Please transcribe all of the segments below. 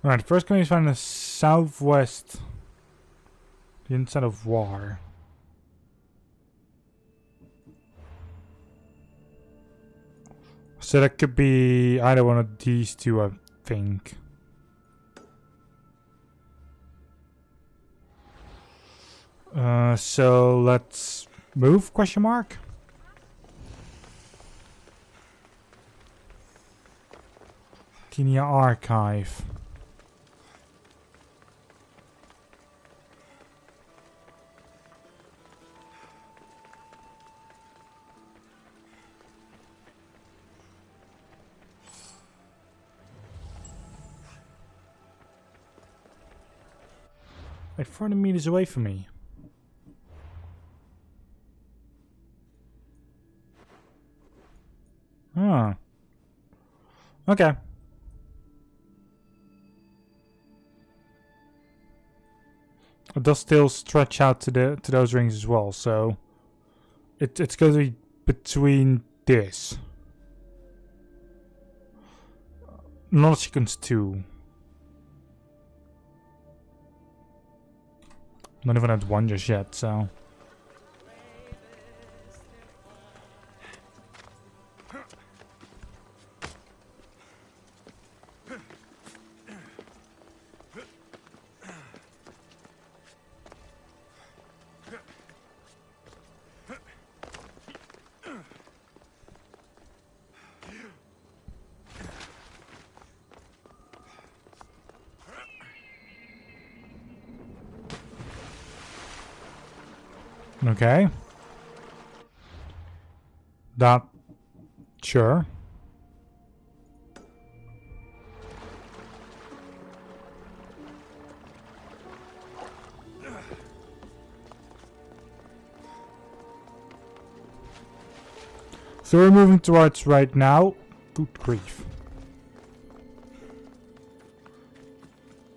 Alright, first can we find the southwest, the inside of War. So that could be either one of these two, I think. So let's move, question mark? Kenya Archive. Like 400 meters away from me. Huh. Okay. It does still stretch out to those rings as well, so it's going to be between this. Not sequence 2. Not even at 1 just yet, so. Okay. That, sure. So we're moving towards right now. Good grief.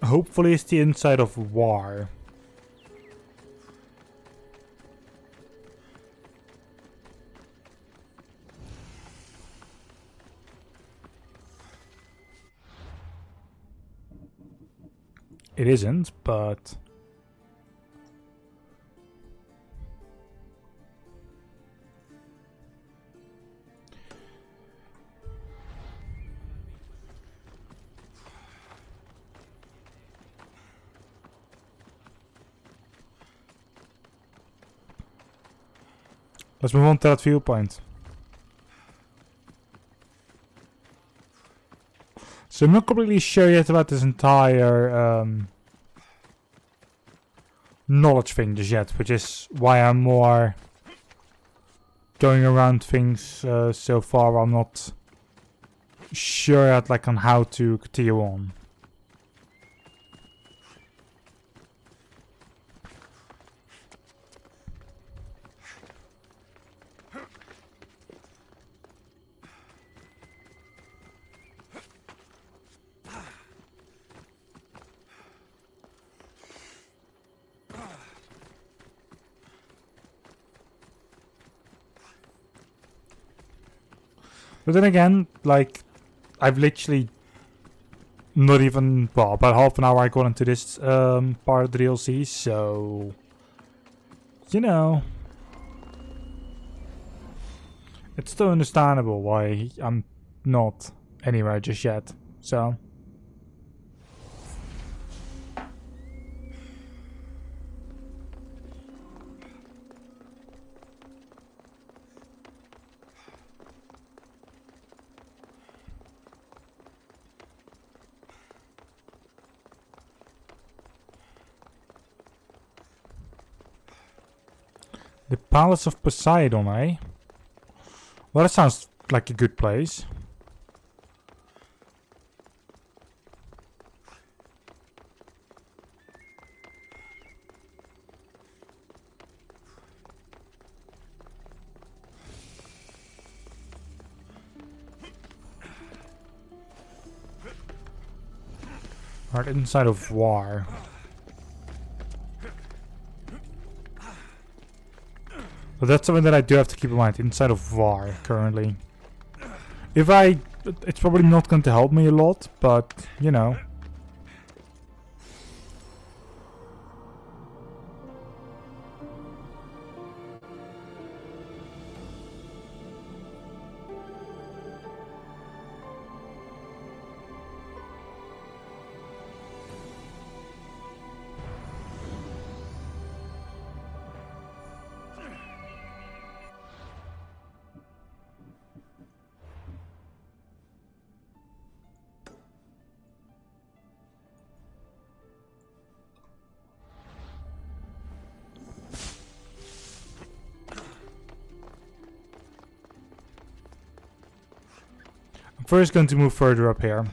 Hopefully it's the inside of War. It isn't, but... Let's move on to that viewpoint. So I'm not completely sure yet about this entire knowledge thing just yet, which is why I'm more going around things so far. I'm not sure yet, like, on how to continue on. But then again, like, I've literally not even, well, about half an hour I got into this part of the DLC, so, you know, it's still understandable why I'm not anywhere just yet, so. The Palace of Poseidon, eh? Well, that sounds like a good place. Right inside of War. But that's something that I do have to keep in mind, inside of War currently. It's probably not going to help me a lot, but, you know. first going to move further up here.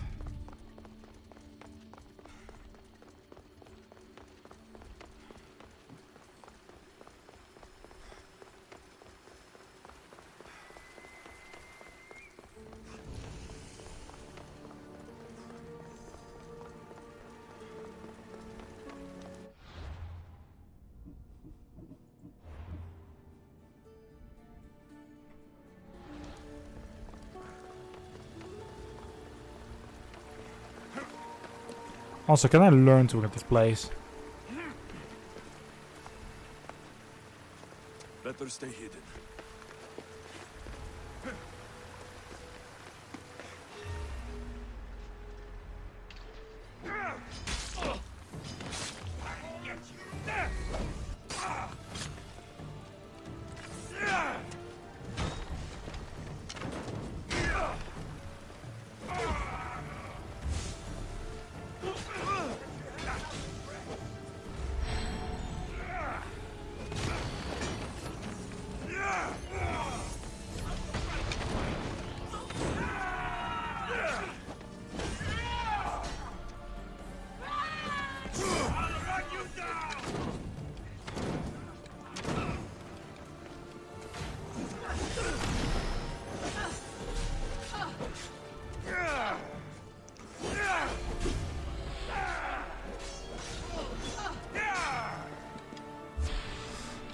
Also, can I learn to look at this place? Better stay hidden.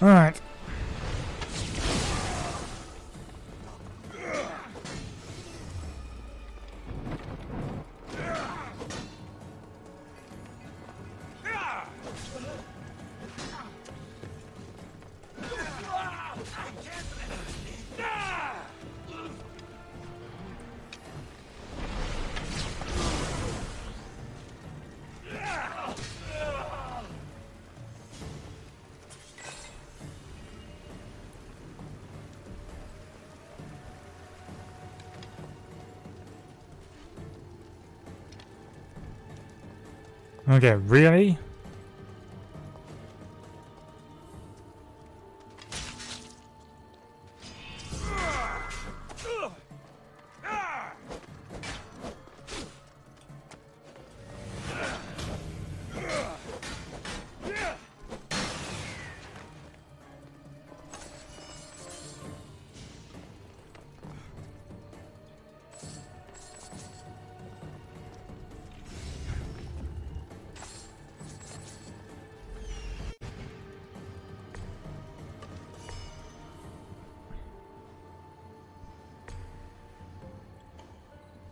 Alright. Okay, really?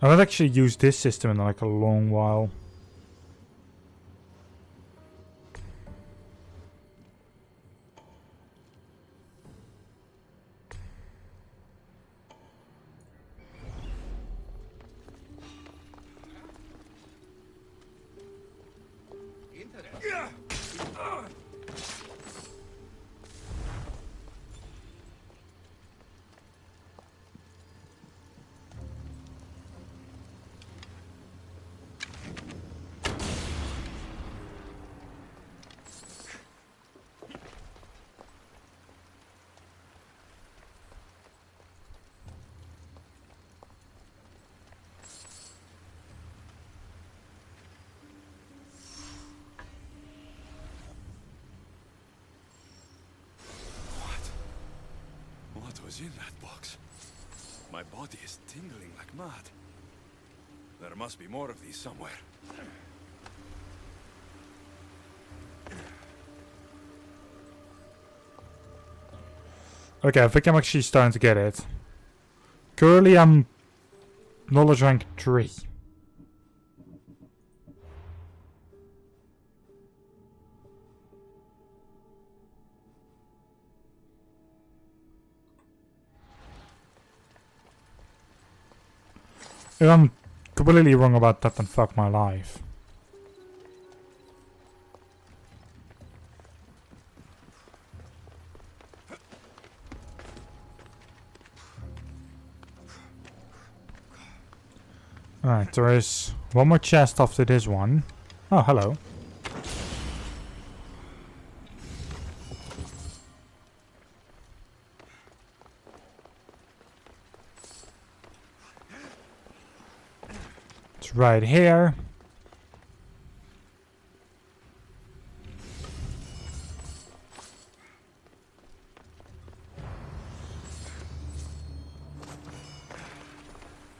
I haven't actually used this system in like a long while. What was in that box? My body is tingling like mad. There must be more of these somewhere. Okay, I think I'm actually starting to get it. Currently I'm knowledge rank 3. If I'm completely wrong about that, then fuck my life. Alright, there is one more chest after this one. Oh, hello. right here.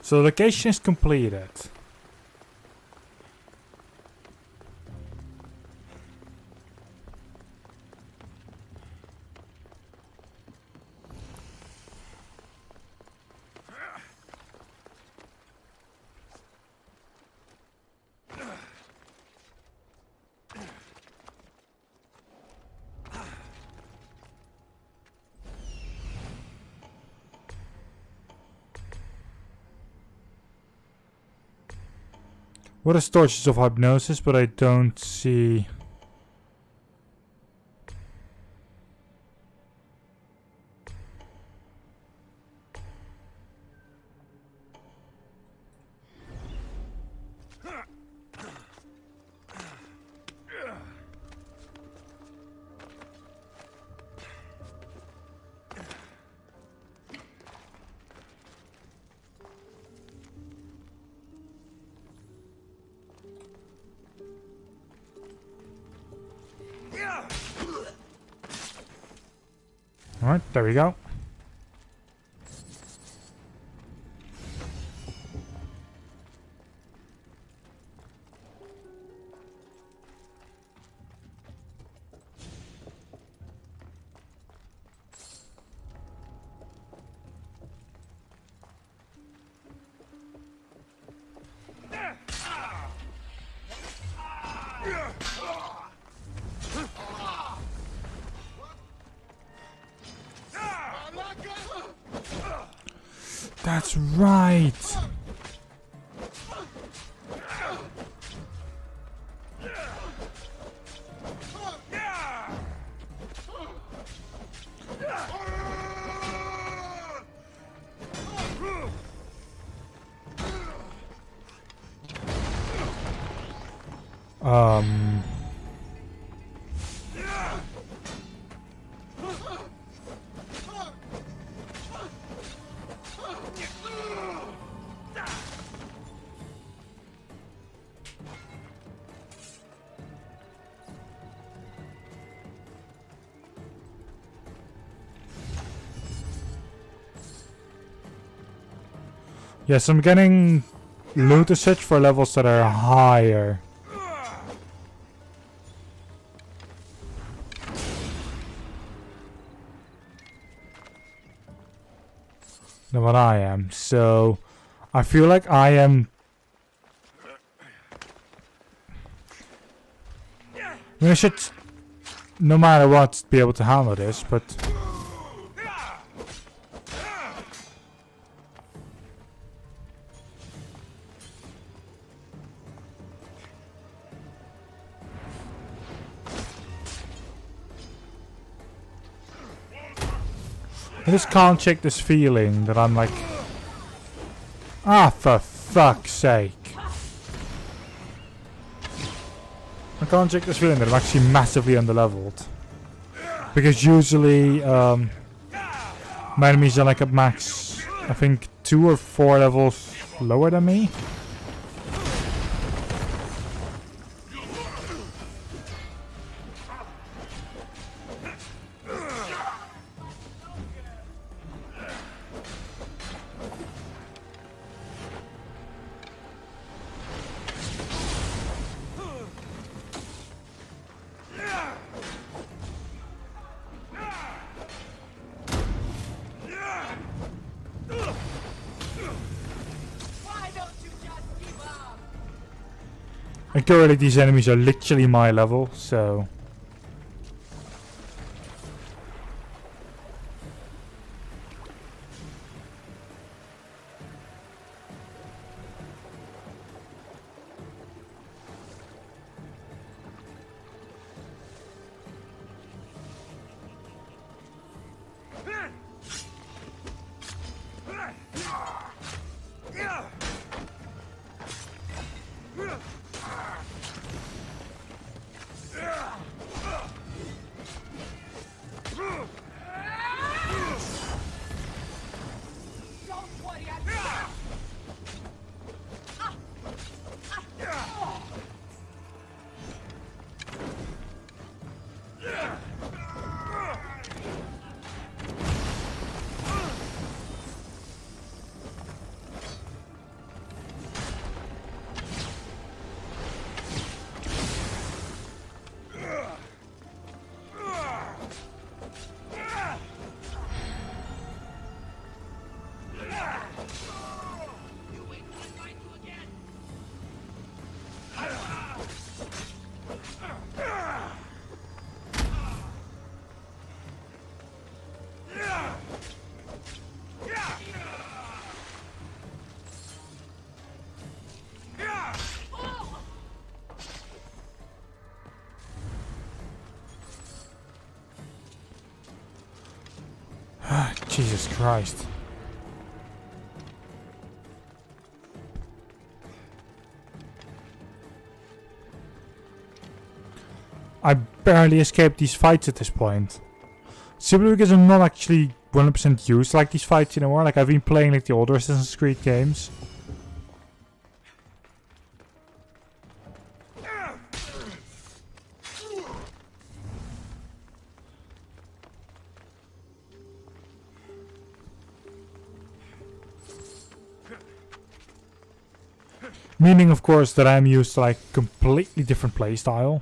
So the location is completed. What is torches of hypnosis, but I don't see. Alright, there we go. That's right. Yes, I'm getting loot as such for levels that are higher. Than what I am. So I feel like I am. I mean, I should, no matter what, be able to handle this, but. I just can't shake this feeling that I'm like, ah, for fuck's sake. I can't shake this feeling that I'm actually massively underleveled. Because usually, my enemies are like at max, I think 2 or 4 levels lower than me. And currently these enemies are literally my level, so... Jesus Christ. I barely escaped these fights at this point. Simply because I'm not actually 100% used to like these fights anymore. Like I've been playing like the older Assassin's Creed games. Meaning, of course, that I'm used to like completely different playstyle.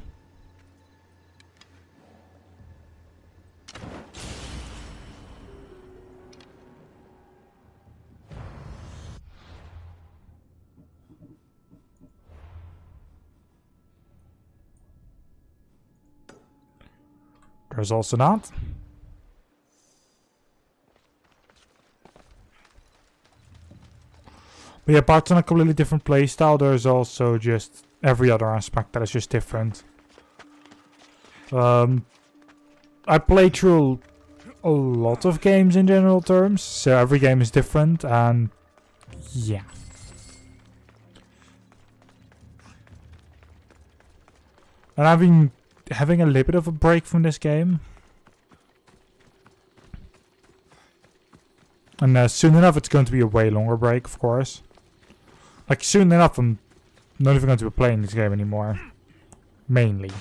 There's also that. But yeah, apart from a completely different playstyle, there's also just every other aspect that is just different. I play through a lot of games in general terms, so every game is different, and yeah. And I've been having a little bit of a break from this game. And soon enough it's going to be a way longer break, of course. Like, soon enough I'm not even going to be playing this game anymore. Mainly.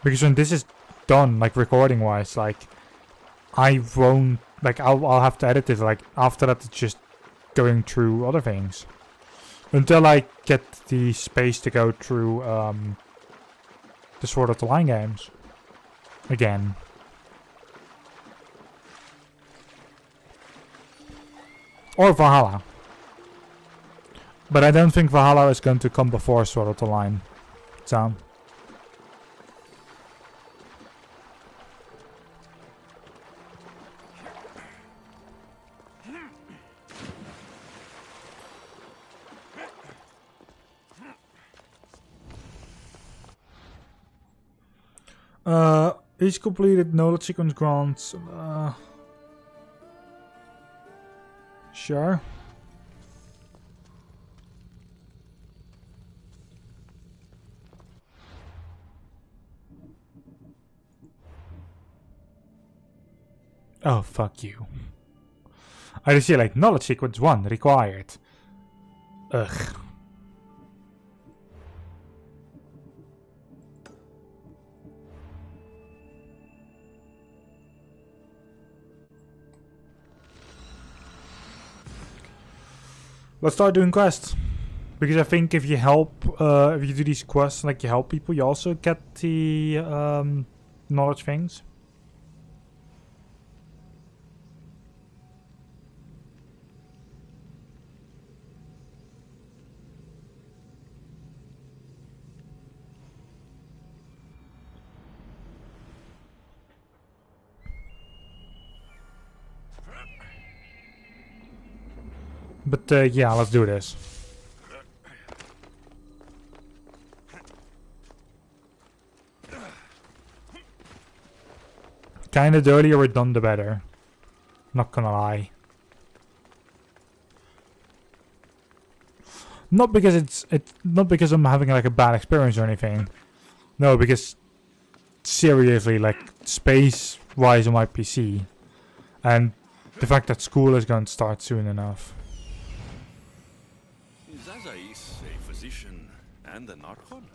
Because when this is done, like recording wise, like I won't, like I'll have to edit it, like after that it's just going through other things. Until I get the space to go through the Sword of the Line games. Again. Or Valhalla. But I don't think Valhalla is going to come before Sword of the Line. So. Each completed knowledge sequence grants. Sure. Oh, fuck you. I just see like knowledge sequence 1 required. Ugh. Let's start doing quests. Because I think if you help, if you do these quests, like you help people, you also get the knowledge things. But yeah, let's do this. Kinda the earlier we're done, the better. Not gonna lie. Not because it's not because I'm having like a bad experience or anything. No, because seriously, like space-wise on my PC, and the fact that school is going to start soon enough. Is a physician and an archon?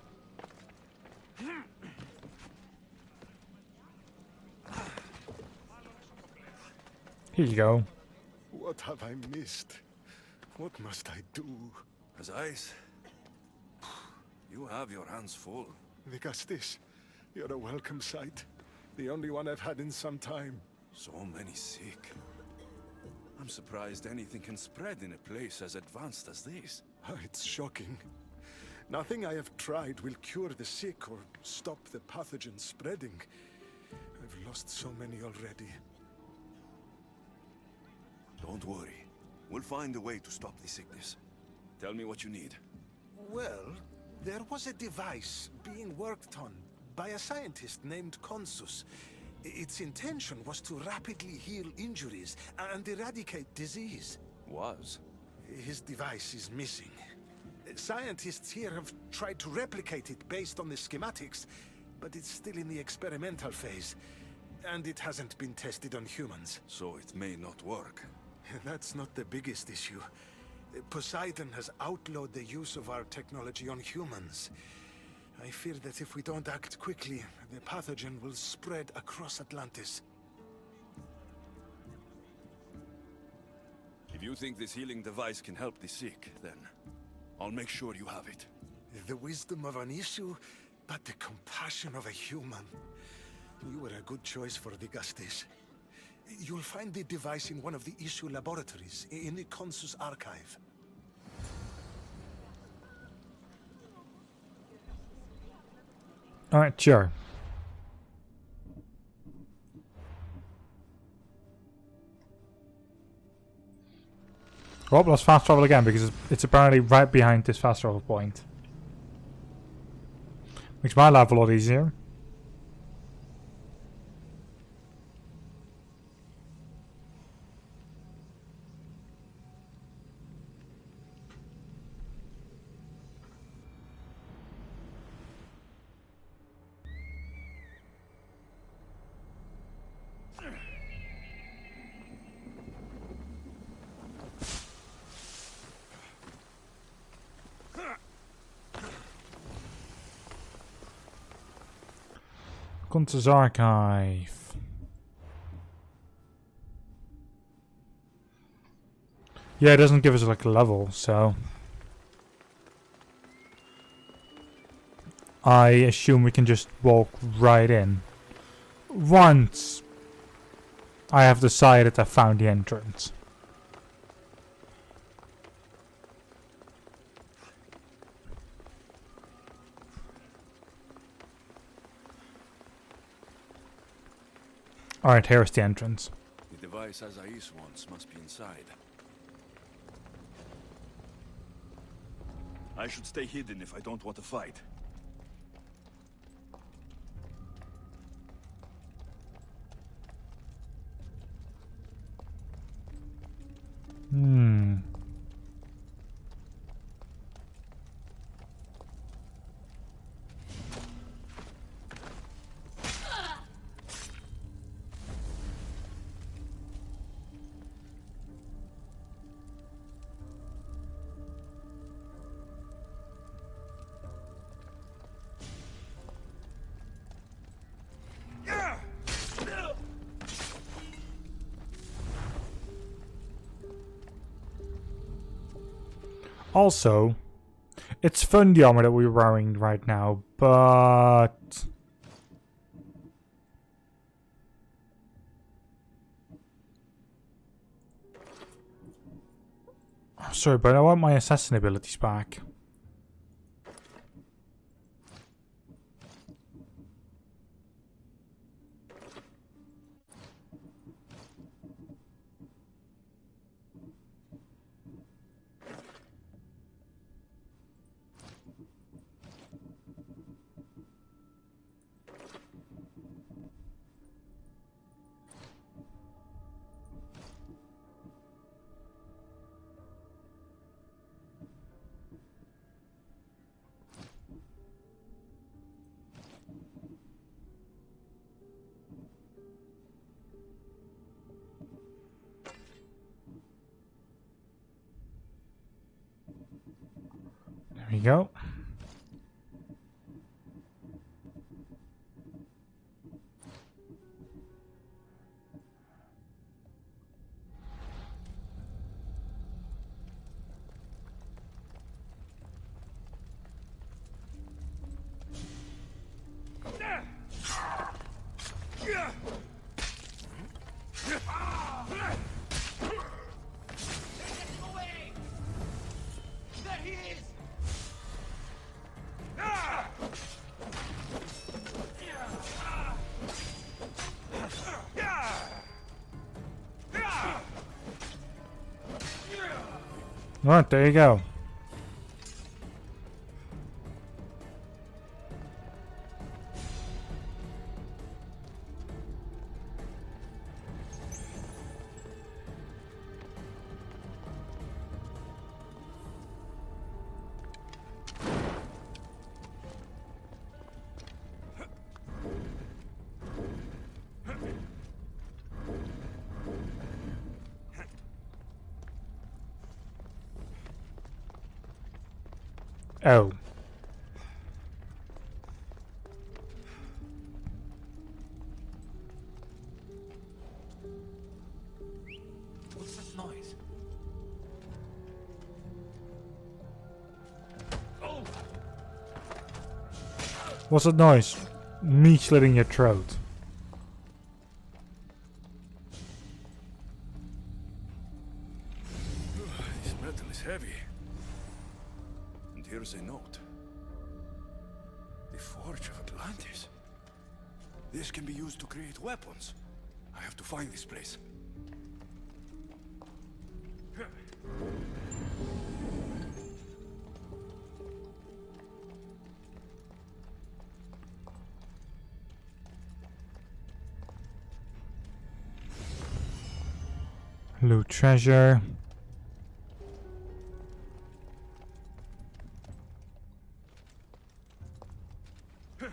Here you go. What have I missed? What must I do? As eyes, you have your hands full. Vicastis, you're a welcome sight. The only one I've had in some time. So many sick. I'm surprised anything can spread in a place as advanced as this. It's shocking. Nothing I have tried will cure the sick or stop the pathogen spreading. I've lost so many already. Don't worry. We'll find a way to stop the sickness. Tell me what you need. Well, there was a device being worked on by a scientist named Consus. Its intention was to rapidly heal injuries and eradicate disease. Was? His device is missing. Scientists here have tried to replicate it based on the schematics, but it's still in the experimental phase, and it hasn't been tested on humans. So it may not work. That's not the biggest issue. Poseidon has outlawed the use of our technology on humans. I fear that if we don't act quickly, the pathogen will spread across Atlantis. If you think this healing device can help the sick, then I'll make sure you have it. The wisdom of an issue, but the compassion of a human. You were a good choice for the Gustis. You'll find the device in one of the issue laboratories, in the Consus archive. Alright, sure. Well, let's fast travel again because it's apparently right behind this fast travel point. Makes my life a lot easier. Consus archive. Yeah, it doesn't give us like a level, so I assume we can just walk right in. Once I have decided I found the entrance. Alright, here's the entrance. The device Azais wants must be inside. I should stay hidden if I don't want to fight. Also, it's fun the armor that we're wearing right now, but sorry, but I want my assassin abilities back. There we go. Alright, there you go. Oh. What's that noise? Oh! What's that noise? Me slitting your throat. This metal is heavy. And here's a note. The Forge of Atlantis. This can be used to create weapons. I have to find this place. Loot treasure. An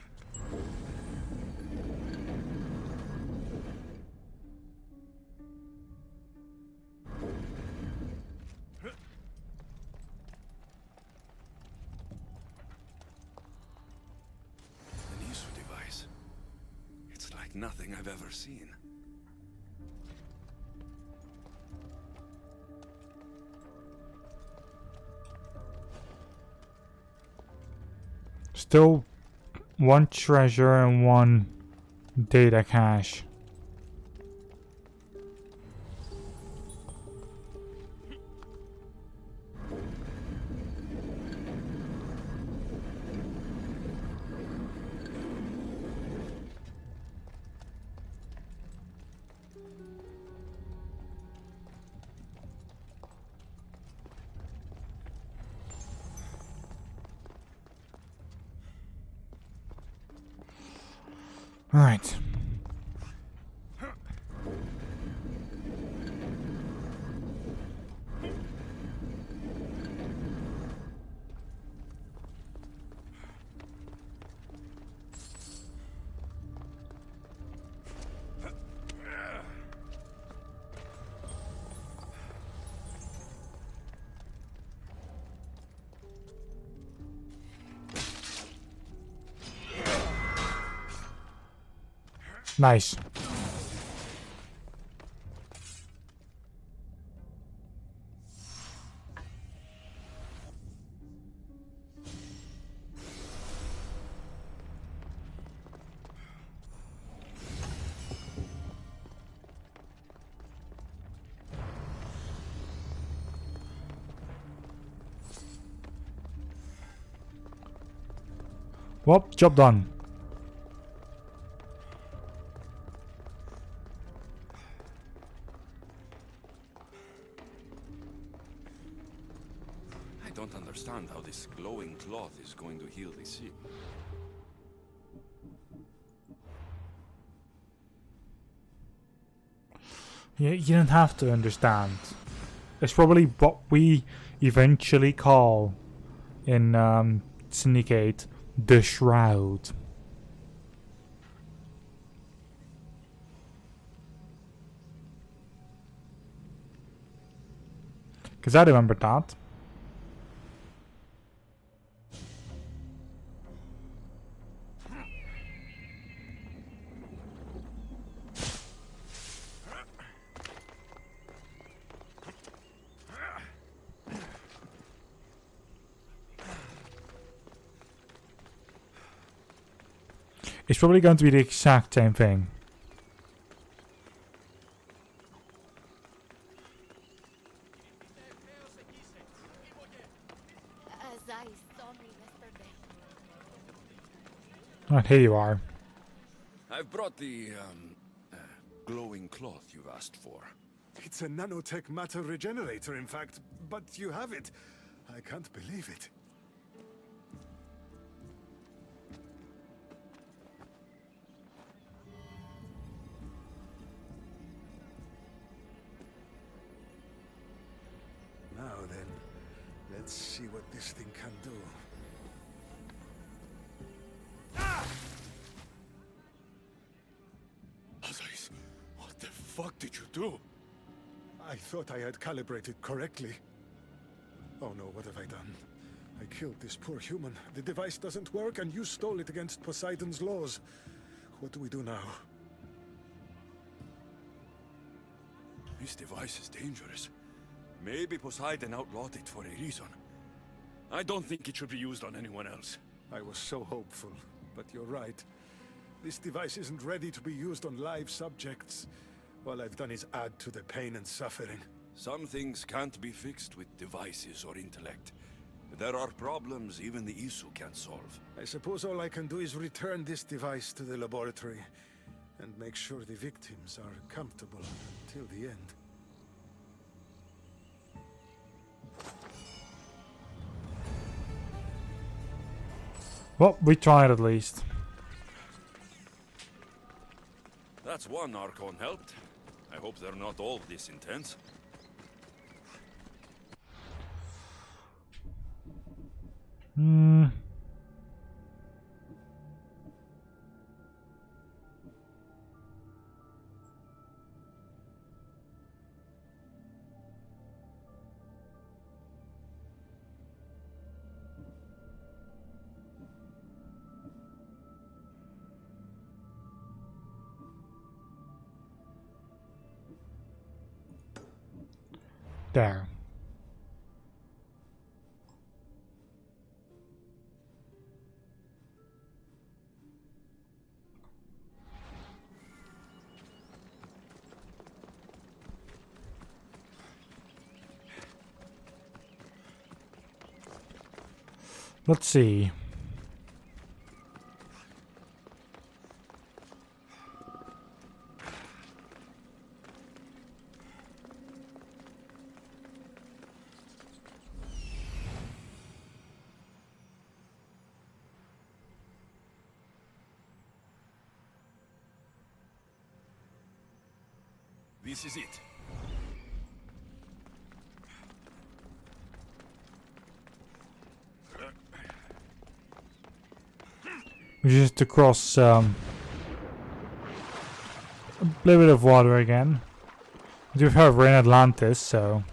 ISU device. It's like nothing I've ever seen. Still one treasure and one data cache. All right. Nice. Well, job done. I don't understand how this glowing cloth is going to heal the sick. You don't have to understand. It's probably what we eventually call in Syndicate the Shroud. Because I remember that. It's probably going to be the exact same thing. As I saw me yesterday. Right, here you are. I've brought the glowing cloth you've asked for. It's a nanotech matter regenerator, in fact, but you have it. I can't believe it. Now then, let's see what this thing can do. Odyssey, what the fuck did you do? I thought I had calibrated correctly. Oh no, what have I done? I killed this poor human. The device doesn't work, and you stole it against Poseidon's laws. What do we do now? This device is dangerous. Maybe Poseidon outlawed it for a reason. I don't think it should be used on anyone else. I was so hopeful, but you're right. This device isn't ready to be used on live subjects. All I've done is add to the pain and suffering. Some things can't be fixed with devices or intellect. There are problems even the ISU can't solve. I suppose all I can do is return this device to the laboratory and make sure the victims are comfortable until the end. Well, we tried at least. That's one Archon helped. I hope they're not all this intense. There. Let's see. This is it. We just have to cross a little bit of water again. We've heard we're in Atlantis, so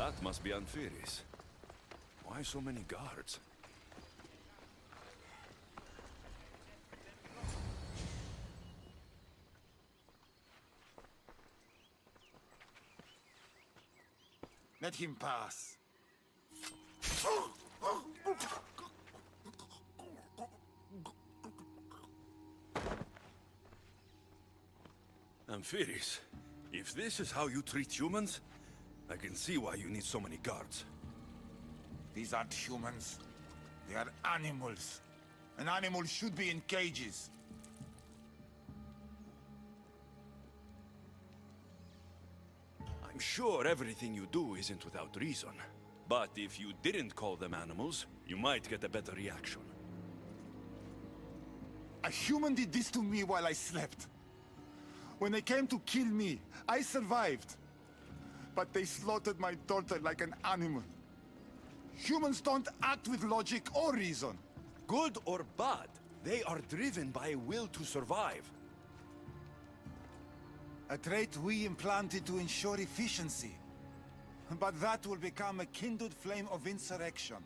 That must be Unfiris. Why so many guards? Let him pass. Unfiris, if this is how you treat humans, I can see why you need so many guards. These aren't humans. They are animals. An animal should be in cages. I'm sure everything you do isn't without reason. But if you didn't call them animals, you might get a better reaction. A human did this to me while I slept. When they came to kill me, I survived. But they slaughtered my daughter like an animal. Humans don't act with logic or reason. Good or bad, they are driven by a will to survive. A trait we implanted to ensure efficiency. But that will become a kindled flame of insurrection.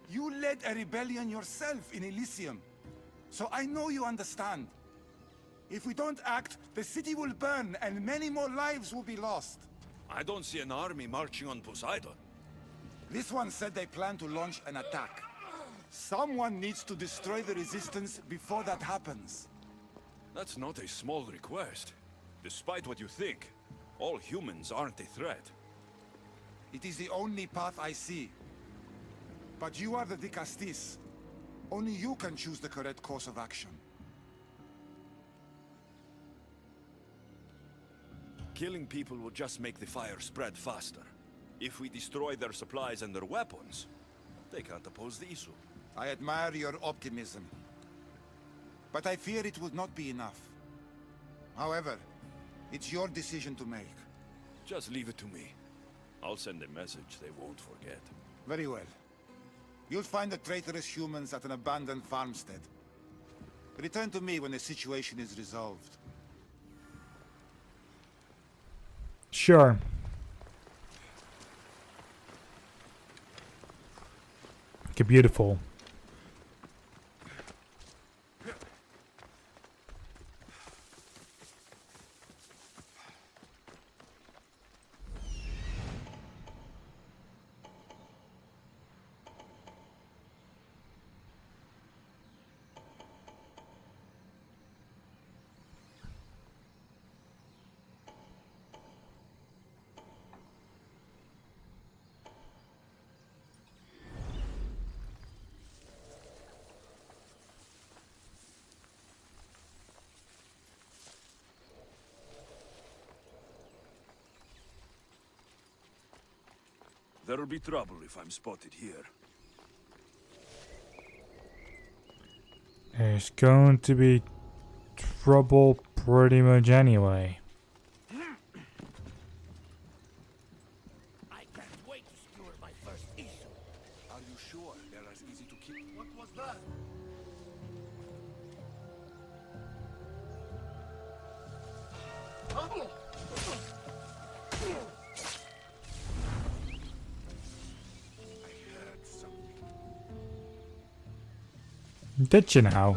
You led a rebellion yourself in Elysium. So I know you understand. If we don't act, the city will burn and many more lives will be lost. I don't see an army marching on Poseidon. This one said they plan to launch an attack. Someone needs to destroy the resistance before that happens. That's not a small request. Despite what you think, all humans aren't a threat. It is the only path I see. But you are the Dicastis. Only you can choose the correct course of action. Killing people will just make the fire spread faster. If we destroy their supplies and their weapons, they can't oppose the issue. I admire your optimism. But I fear it will not be enough. However, It's your decision to make. Just leave it to me. I'll send a message they won't forget. Very well. You'll find the traitorous humans at an abandoned farmstead. Return to me when the situation is resolved. Sure. Okay, beautiful. There'll be trouble if I'm spotted here. There's going to be trouble pretty much anyway. I can't wait to skewer my first issue. Are you sure they're as easy to keep? What was that? Did you now?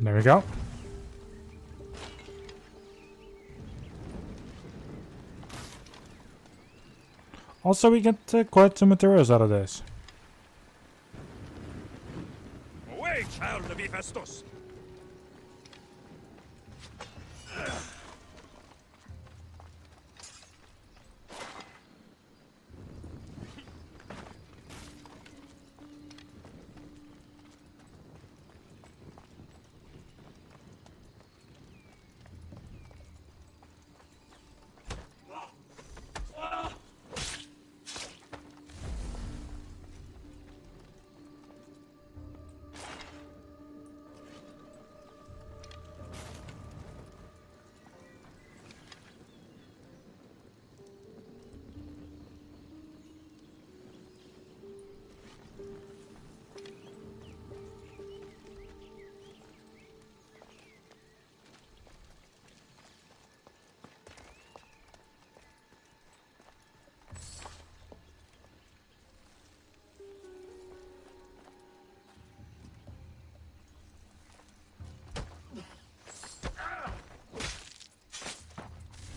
There we go. Also, we get quite some materials out of this. Away, child of Hephaestus!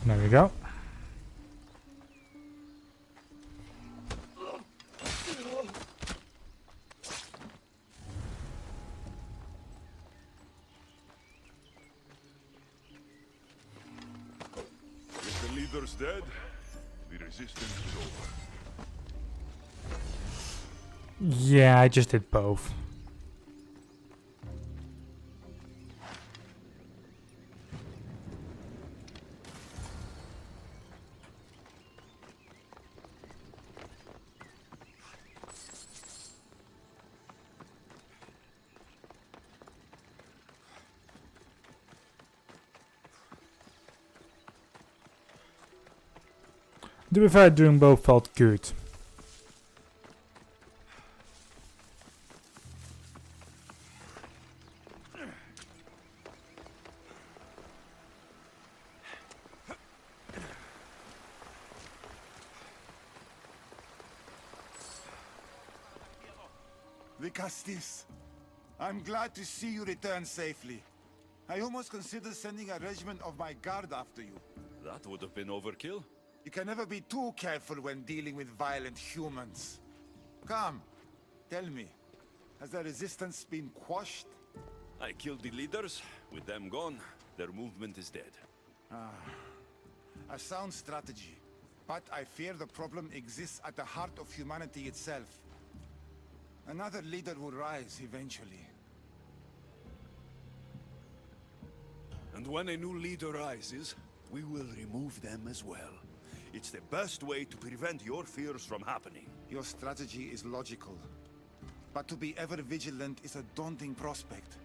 There we go. If the leader's dead, the resistance is over. Yeah, I just did both. To be fair, doing both felt good. Vicastis, I'm glad to see you return safely. I almost considered sending a regiment of my guard after you. That would have been overkill. You can never be too careful when dealing with violent humans. Come, tell me, has the resistance been quashed? I killed the leaders. With them gone, their movement is dead. A sound strategy. But I fear the problem exists at the heart of humanity itself. Another leader will rise eventually. And when a new leader rises, we will remove them as well. It's the best way to prevent your fears from happening. Your strategy is logical. But to be ever vigilant is a daunting prospect.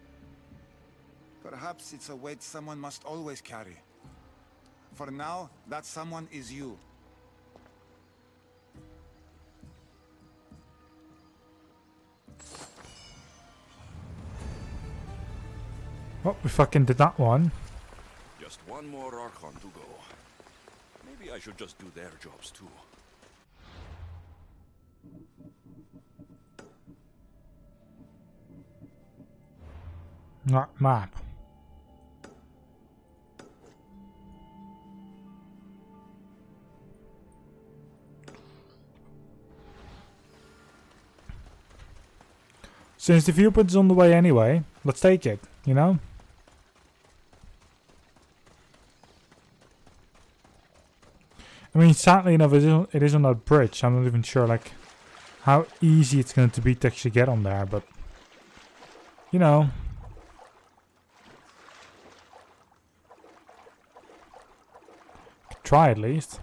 Perhaps it's a weight someone must always carry. For now, that someone is you. Oh, we fucking did that one. Just one more Archon to go. Maybe I should just do their jobs too. Not map. Since the viewpoint's on the way anyway, let's take it, you know? I mean, sadly enough, it is on that bridge. I'm not even sure, like, how easy it's going to be to actually get on there, but, you know. Try at least.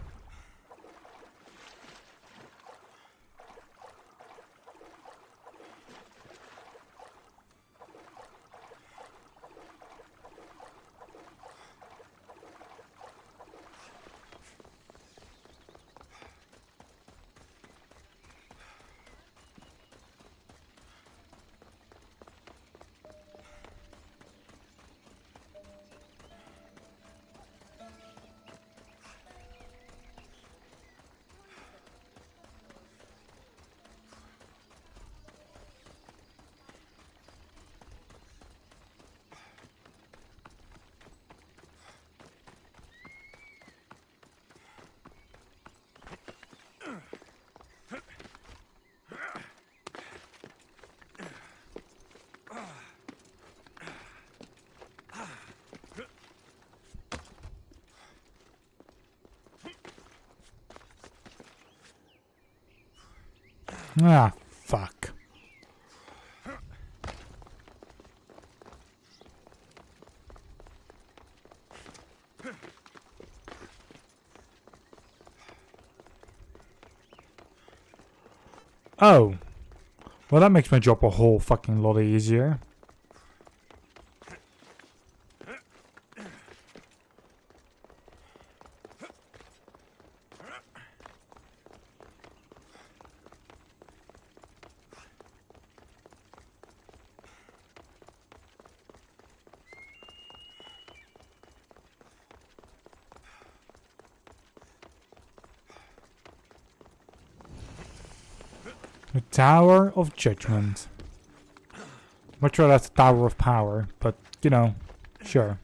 Ah, fuck. Oh. Well, that makes my job a whole fucking lot easier. The Tower of Judgment. Much rather that's the Tower of Power, but, you know, sure.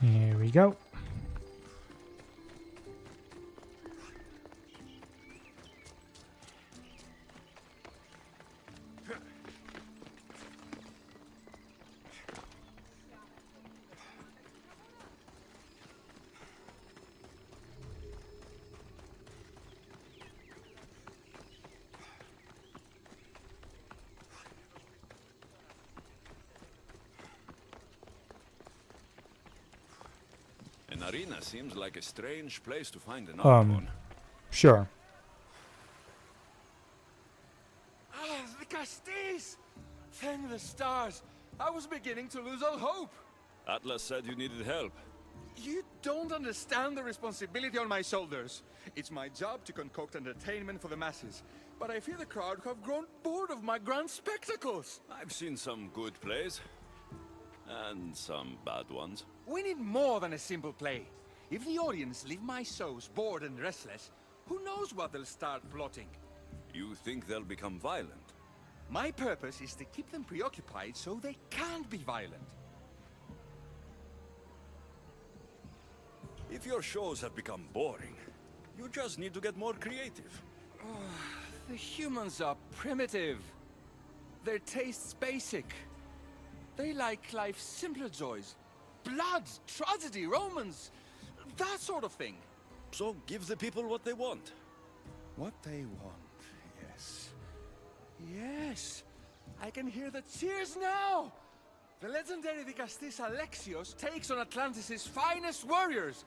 Here we go. arena seems like a strange place to find an icon. Sure. Ah, the Castis! Thank the stars. I was beginning to lose all hope. Atlas said you needed help. You don't understand the responsibility on my shoulders. It's my job to concoct entertainment for the masses. But I fear the crowd have grown bored of my grand spectacles. I've seen some good plays. And some bad ones. We need more than a simple play. If the audience leave my shows bored and restless, who knows what they'll start plotting? You think they'll become violent? My purpose is to keep them preoccupied so they can't be violent. If your shows have become boring, you just need to get more creative. The humans are primitive. Their tastes basic. They like life's simpler joys. Blood, tragedy, romance, that sort of thing. So give the people what they want. What they want, yes. Yes, I can hear the cheers now! The legendary Vicastis Alexios takes on Atlantis' finest warriors.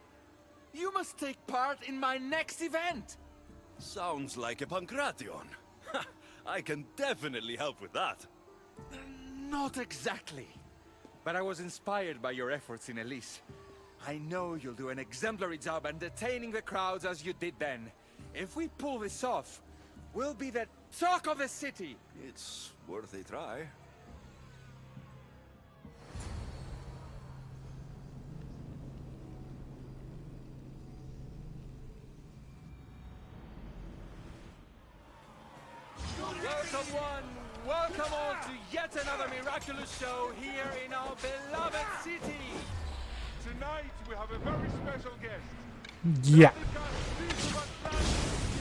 You must take part in my next event. Sounds like a Pancration. I can definitely help with that. Not exactly. But I was inspired by your efforts in Elise. I know you'll do an exemplary job entertaining the crowds as you did then. If we pull this off, we'll be the talk of the city. It's worth a try. Welcome one, welcome all to yet another miraculous show here in our beloved city. Tonight we have a very special guest. Yeah.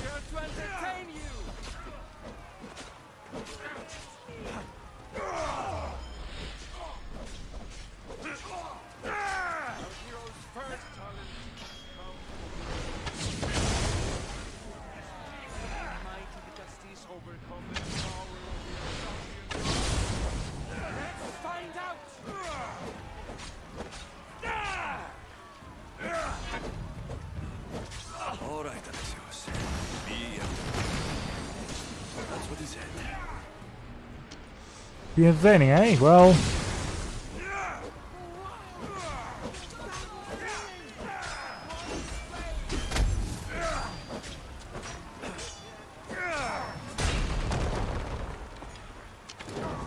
Here to entertain you. Our hero's first challenge mighty Vicastis overcome the power of the Atlantean. Let's find out! All right, Alexios. Be That's what he said. Be entertaining, eh? Well...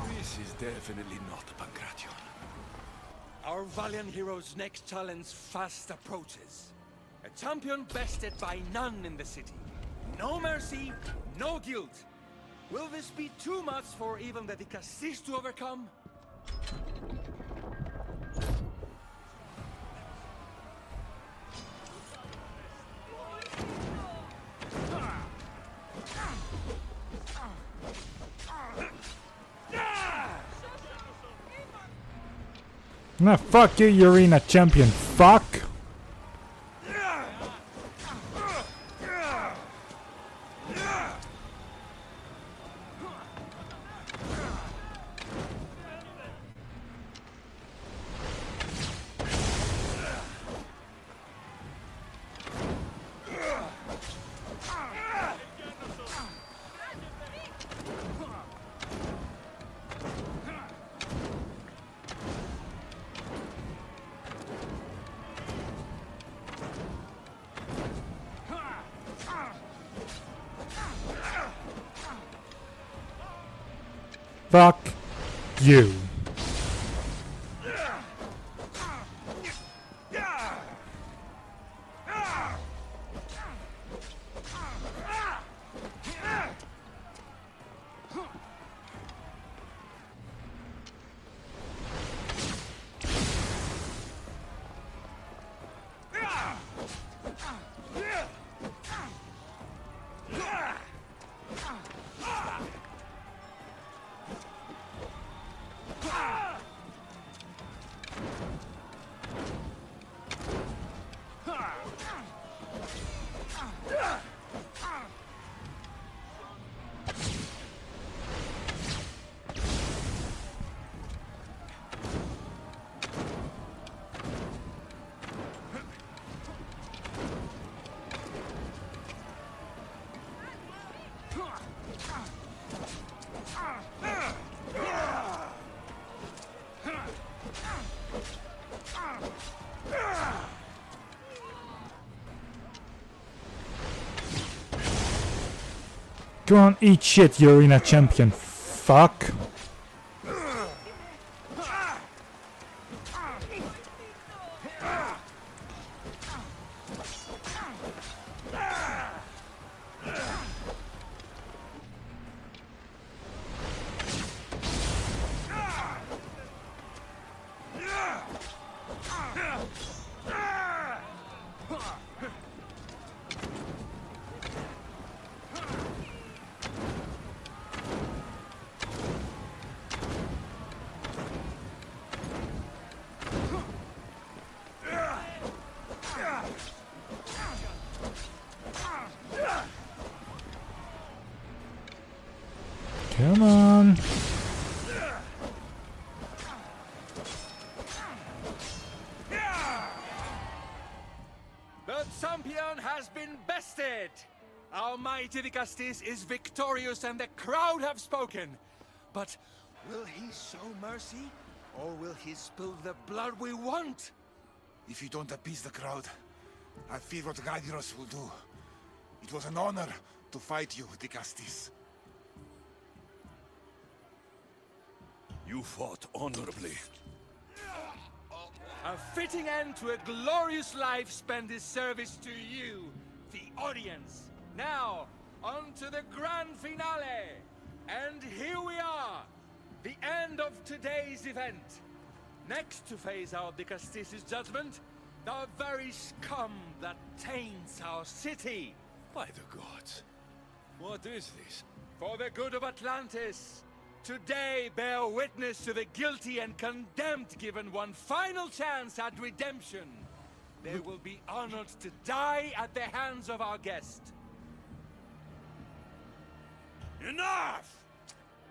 This is definitely not a Pancration. Our valiant hero's next challenge fast approaches. A champion bested by none in the city. No mercy, no guilt. Will this be too much for even the Vicastis to overcome? Nah, fuck you, arena champion. Fuck. Fuck you. Go on, eat shit, you arena champion. Fuck. Come on. The champion has been bested! Our mighty Vicastis is victorious and the crowd have spoken. But will he show mercy? Or will he spill the blood we want? If you don't appease the crowd, I fear what Gyros will do. It was an honor to fight you, Vicastis. You fought honorably. A fitting end to a glorious life spent in service to you, the audience. Now, on to the grand finale. And here we are, the end of today's event. Next to face our Vicastis' judgment, the very scum that taints our city. By the gods. What is this? For the good of Atlantis, today bear witness to the guilty and condemned given one final chance at redemption. They will be honored to die at the hands of our guest. Enough!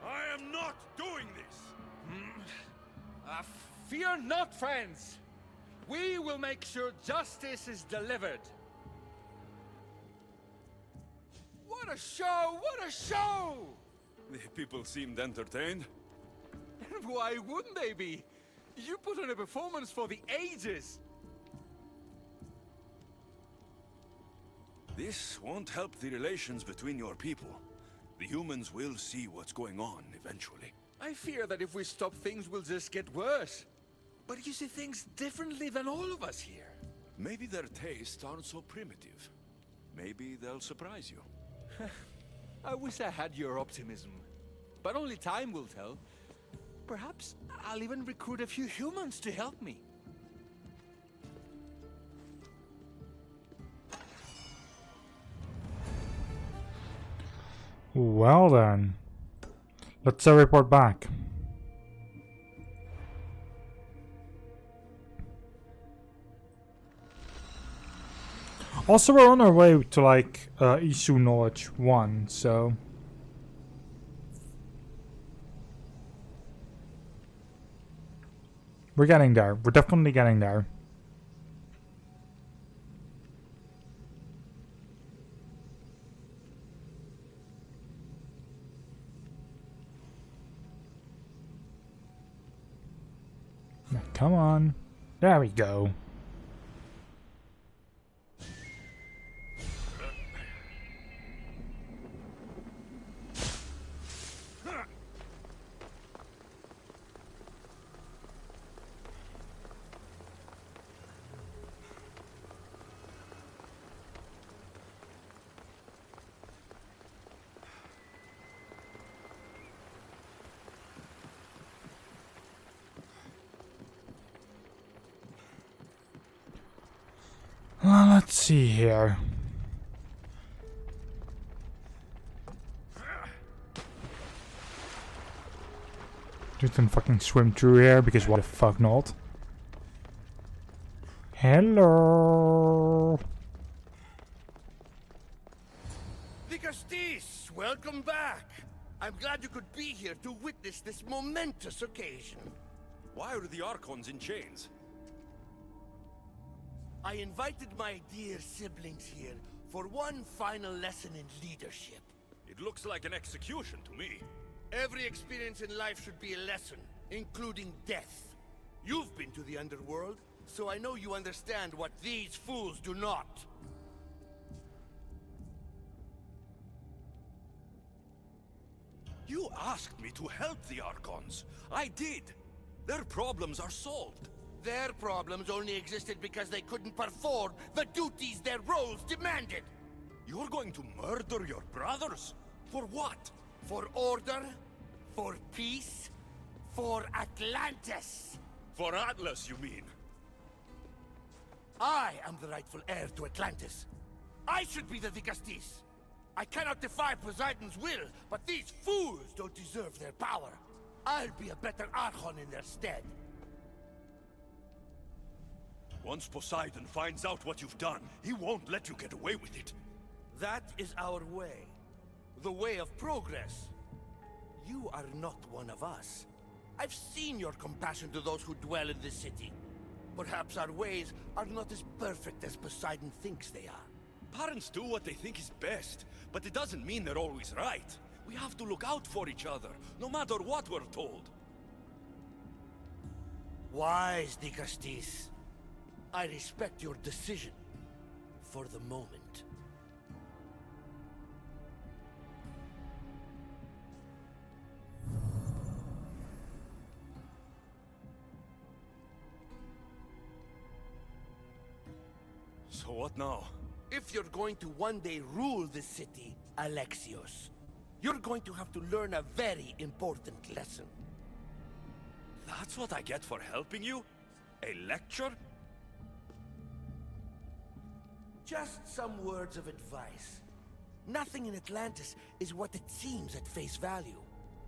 I am not doing this! Fear not, friends. We will make sure justice is delivered. What a show! What a show! The people seemed entertained. And why wouldn't they be? You put on a performance for the ages. This won't help the relations between your people. The humans will see what's going on eventually. I fear that if we stop things will just get worse. But you see things differently than all of us here. Maybe their tastes aren't so primitive. Maybe they'll surprise you. I wish I had your optimism. But only time will tell. Perhaps I'll even recruit a few humans to help me. Well then. Let's report back. Also, we're on our way to like issue knowledge 1, so we're getting there. We're definitely getting there. Come on. There we go. Well, let's see here. You can fucking swim through here because why the fuck not? Hello. Vicastis, welcome back. I'm glad you could be here to witness this momentous occasion. Why are the Archons in chains? I invited my dear siblings here for one final lesson in leadership. It looks like an execution to me. Every experience in life should be a lesson, including death. You've been to the underworld, so I know you understand what these fools do not. You asked me to help the Archons. I did. Their problems are solved. Their problems only existed because they couldn't perform the duties their roles demanded. You're going to murder your brothers? For what? For order, for peace, for Atlantis. For Atlas, you mean? I am the rightful heir to Atlantis. I should be the Dicastis. I cannot defy Poseidon's will, but these fools don't deserve their power. I'll be a better Archon in their stead. Once Poseidon finds out what you've done, he won't let you get away with it. That is our way. The way of progress. You are not one of us. I've seen your compassion to those who dwell in this city. Perhaps our ways are not as perfect as Poseidon thinks they are. Parents do what they think is best, but it doesn't mean they're always right. We have to look out for each other, no matter what we're told. Wise, Dicastis. I respect your decision. For the moment. So what now? If you're going to one day rule this city, Alexios, you're going to have to learn a very important lesson. That's what I get for helping you? A lecture? Just some words of advice. Nothing in Atlantis is what it seems at face value.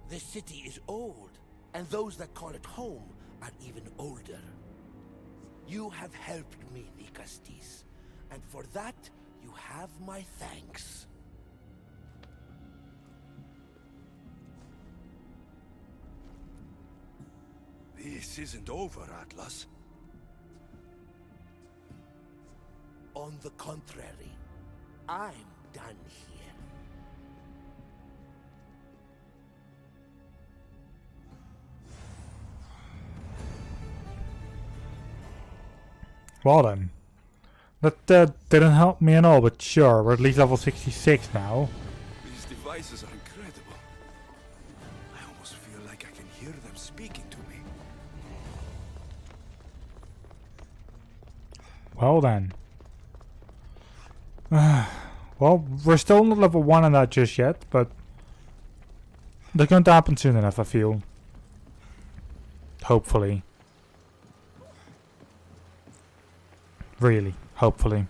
This city is old, and those that call it home are even older. You have helped me, Dicastis, and for that, you have my thanks. This isn't over, Atlas. On the contrary, I'm done here. Well then. That didn't help me at all, but sure, we're at least level 66 now. These devices are incredible. I almost feel like I can hear them speaking to me. Well then. Well, we're still not level 1 on that just yet, but that's going to happen soon enough, I feel. Hopefully. Really, hopefully.